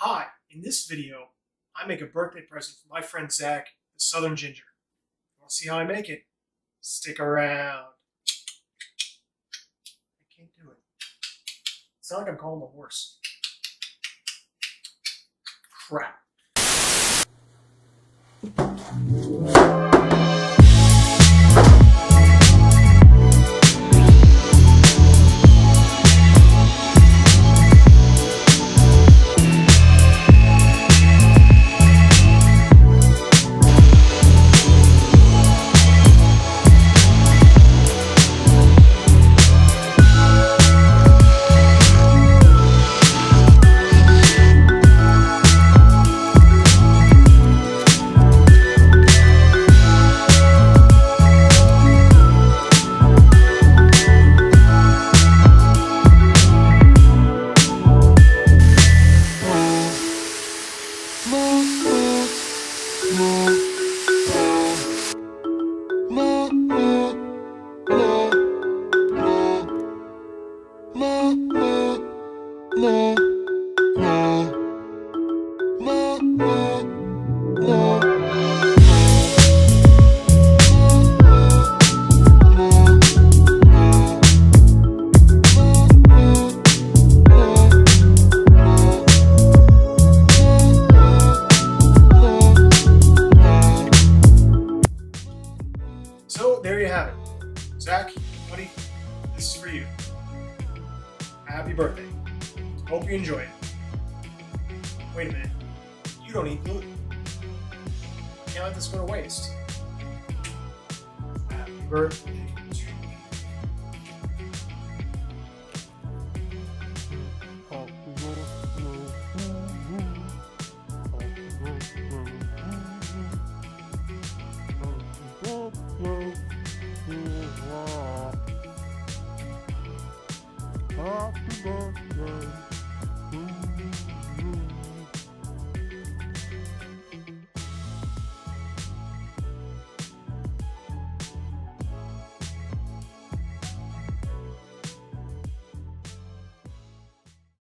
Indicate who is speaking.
Speaker 1: Hi, in this video, I make a birthday present for my friend Zach, the Southern Ginger. Want to see how I make it? Stick around. I can't do it. It's not like I'm calling the horse. Crap. So there you have it. Zach, buddy, this is for you. Happy birthday. Hope you enjoy it. Wait a minute. You don't eat gluten. Can't let this go to waste. Happy birthday to you.
Speaker 2: Happy birthday.